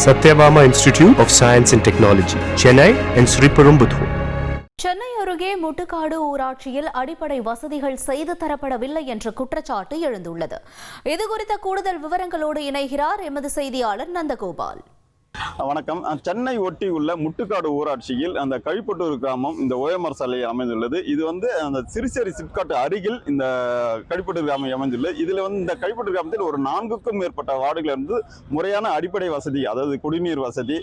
Satyabama Institute of Science and Technology, Chennai and Sriperumbudur. Chennai அருகே முட்டுக்காடு ஊராட்சியில் அடிப்படை வசதிகள் செய்து தரப்படவில்லை என்ற குற்றச்சாட்டு எழுந்துள்ளது. இதுகுறித்த கூடுதல் விவரங்களோடு இணைகிறார் எமது செய்தியாளர் நந்தகோபால். வணக்கம். சென்னை ஒட்டி உள்ள முட்டுக்காடு ஊராட்சியில் அந்த கழிப்பட்டூர் கிராமம் இந்த ஓஎம்ஆர் சாலையில் அமைந்துள்ளது. இது அந்த சிறுசேரி சிப்காட் அருகில் இந்த கழிப்பட்டூர் கிராமம் அமைந்துள்ளது. இதில் இந்த கழிப்பட்டூர் கிராமத்தில் ஒரு 4க்கும் மேற்பட்ட வார்டுகள் இருந்து முறையான அடிப்படை வசதி, அதாவது குடிநீர் வசதி,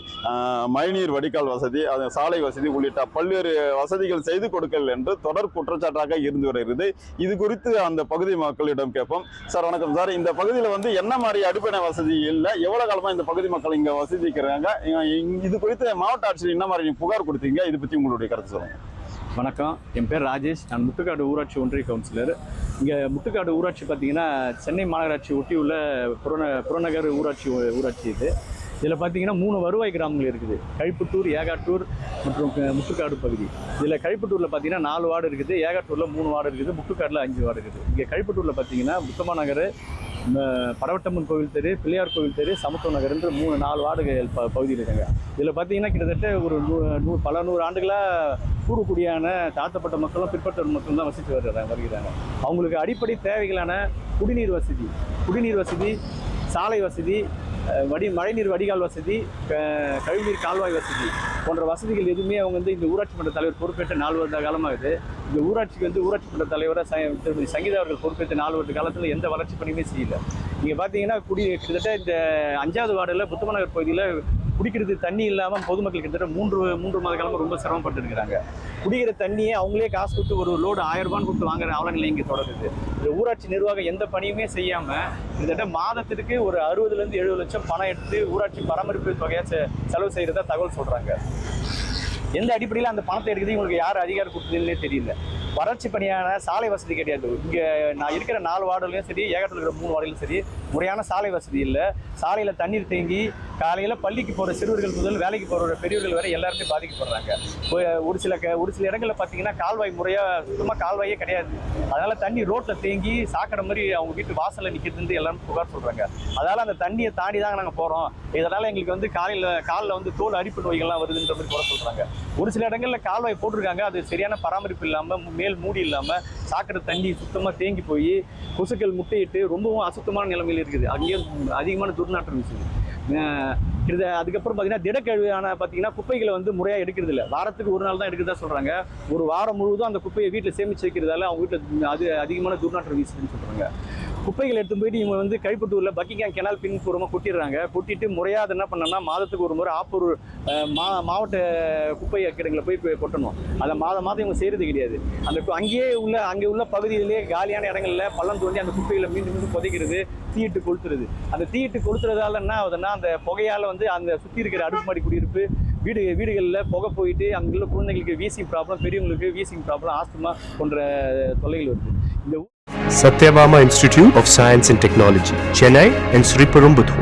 மழைநீர் வடிகால் வசதி, சாலை வசதி உள்ளிட்ட பல்வேறு வசதிகள் செய்து கொடுக்கல் என்று தொடர் குற்றச்சாட்டாக இருந்து வருகிறது. இது குறித்து அந்த பகுதி மக்களிடம் கேட்போம். சார் வணக்கம் சார், இந்த பகுதியில் என்ன மாதிரி அடிப்படை வசதி இல்லை, எவ்வளவு காலமா இந்த பகுதி மக்கள் இங்க வசதி இது குறித்து மாவட்ட ஆட்சியர் என்ன மாதிரி புகார் கொடுத்தீங்க, இதை பத்தி உங்களுடைய கருத்து சொல்லுங்க. வணக்கம், என் பேர் ராஜேஷ். நான் முட்டுக்காடு ஊராட்சி ஒன்றிய கவுன்சிலர். இங்கே முட்டுக்காடு ஊராட்சி பார்த்தீங்கன்னா சென்னை மாநகராட்சி ஒட்டி உள்ள புறநகர் ஊராட்சி இது. இதில் பார்த்தீங்கன்னா 3 வருவாய் கிராமங்கள் இருக்குது. கழிப்பட்டூர், ஏகாட்டூர் மற்றும் முட்டுக்காடு பகுதி. இதில் கழிப்பட்டூரில் பார்த்தீங்கன்னா 4 வார்டு இருக்குது, ஏகாட்டூரில் 3 வார்டு இருக்குது, முட்டுக்காடில் 5 வார்டு இருக்குது. இங்கே கழிப்பட்டூரில் பார்த்தீங்கன்னா முத்தமா நகர், படவட்டம்மன் கோவில் தெரு, பிள்ளையார் கோவில் தெரு, சமத்துவ நகர் என்று 3-4 வார்டுகள் பகுதியில் இருக்காங்க. இதில் பார்த்தீங்கன்னா கிட்டத்தட்ட ஒரு பல நூறு ஆண்டுகளாக கூடுகுடியான தாழ்த்தப்பட்ட மக்களும் பிற்பட்ட மக்களும் தான் வசித்து வருகிறாங்க. அவங்களுக்கு அடிப்படை தேவைகளான குடிநீர் வசதி, சாலை வசதி, மழைநீர் வடிகால் வசதி, கழிவுநீர் கால்வாய் வசதி போன்ற வசதிகள் எதுவுமே அவங்க இந்த ஊராட்சி மன்ற தலைவர் பொறுப்பேற்ற 4 வருட காலமாகுது. இந்த ஊராட்சிக்கு ஊராட்சி மன்ற தலைவராக திருமதி சங்கீதா அவர்கள் பொறுப்பேற்ற 4 வருட காலத்தில் எந்த வளர்ச்சி பணியுமே செய்யல. நீங்கள் பார்த்தீங்கன்னா கிட்டத்தட்ட இந்த 5வது வார்டில் புத்தமநகர் பகுதியில் குடிக்கிறது தண்ணி இல்லாமல் பொதுமக்கள் கிட்டத்தட்ட 3 மாத காலமாக ரொம்ப சிரமப்பட்டு இருக்கிறாங்க. குடிக்கிற தண்ணியே அவங்களே காசு கொடுத்து ஒரு லோடு 1000 ரூபான்னு கொடுத்து வாங்குற அவலநிலை இங்கே தொடருது. இந்த ஊராட்சி நிர்வாகம் எந்த பணியுமே செய்யாமல் கிட்டத்தட்ட மாதத்திற்கு ஒரு 60-70 லட்சம் பணம் எடுத்து ஊராட்சி பராமரிப்பு தொகையாக செலவு செய்கிறதா தகவல் சொல்கிறாங்க. எந்த அடிப்படையில் அந்த பணத்தை எடுக்கிறது இவங்களுக்கு யார் அதிகாரம் கொடுத்ததுன்னே தெரியல. வறட்சி பணியான சாலை வசதி கிடையாது. இங்கே நான் இருக்கிற 4 வார்டுலையும் சரி, ஏகாட்டில் இருக்கிற 3 வார்டுலையும் சரி, முறையான சாலை வசதி இல்லை. சாலையில் தண்ணீர் தேங்கி காலையில் பள்ளிக்கு போகிற சிறுவர்கள் முதல் வேலைக்கு போகிற பெரியவர்கள் வரை எல்லாருமே பாதிக்கப்படுறாங்க. ஒரு சில இடங்களில் பார்த்தீங்கன்னா கால்வாய் முறையாக சுத்தமாக கால்வாயே கிடையாது. அதனால் தண்ணி ரோட்டில் தேங்கி சாக்கடை மாதிரி அவங்க வீட்டு வாசலில் நிற்கிறது எல்லாரும் புகார் சொல்கிறாங்க. அதனால் அந்த தண்ணியை தாண்டி தாங்க நாங்கள் போகிறோம், இதனால் எங்களுக்கு காலில் தோல் அரிப்பு நோய்கள்லாம் வருதுன்ற மாதிரி குறை சொல்கிறாங்க. ஒரு சில இடங்களில் கால்வாய் போட்டிருக்காங்க, அது சரியான பராமரிப்பு இல்லாமல், மேல் மூடி இல்லாமல் சாக்கடை தண்ணி சுத்தமாக தேங்கி போய் கொசுக்கள் முட்டையிட்டு ரொம்பவும் அசுத்தமான நிலைமையில் இருக்குது. அங்கேயும் அதிகமான துர்நாற்றம் வீசுது. அதுக்கப்புறம் பார்த்தீங்கன்னா திடக்கழிவான பார்த்தீங்கன்னா குப்பைகளை முறையாக எடுக்கிறது இல்லை. வாரத்துக்கு ஒரு நாள் தான் எடுக்கிறதா சொல்கிறாங்க. ஒரு வாரம் முழுவதும் அந்த குப்பையை வீட்டில் சேமித்து வைக்கிறதால அவங்க வீட்டில் அதிகமான துர்நாற்றம் வீசுதுன்னு சொல்கிறாங்க. குப்பைகள் எடுத்து போயிட்டு இவங்க கழிப்பட்டூரில் பக்கிங்காம் கெனால் பின்புறமாக கொட்டிடுறாங்க. கொட்டிட்டு முறையாக என்ன பண்ணோம்னா மாதத்துக்கு ஒரு முறை ஆப்பூர் மாவட்ட குப்பை கிடங்களை போய் கொட்டணும். அதை மாதம் இவங்க செய்கிறது கிடையாது. அங்கே உள்ள பகுதியிலே காலியான இடங்களில் பள்ளம் தோண்டி அந்த குப்பைகளை மீண்டும் புதைக்கிறது, தீயிட்டு கொளுத்துறது. அந்த தீயிட்டு கொளுத்துறதால என்ன ஆகுதுன்னா அந்த புகையால் அந்த சுற்றி இருக்கிற அடுக்குமாடி குடியிருப்பு வீடுகளில் புகை போயிட்டு அங்குள்ள குழந்தைங்களுக்கு வீசிங் ப்ராப்ளம், பெரியவங்களுக்கு வீசிங் ப்ராப்ளம், ஆஸ்துமா போன்ற தொல்லைகள் வருது. இந்த Satyabama Institute of Science and Technology, Chennai and Sriperumbudur.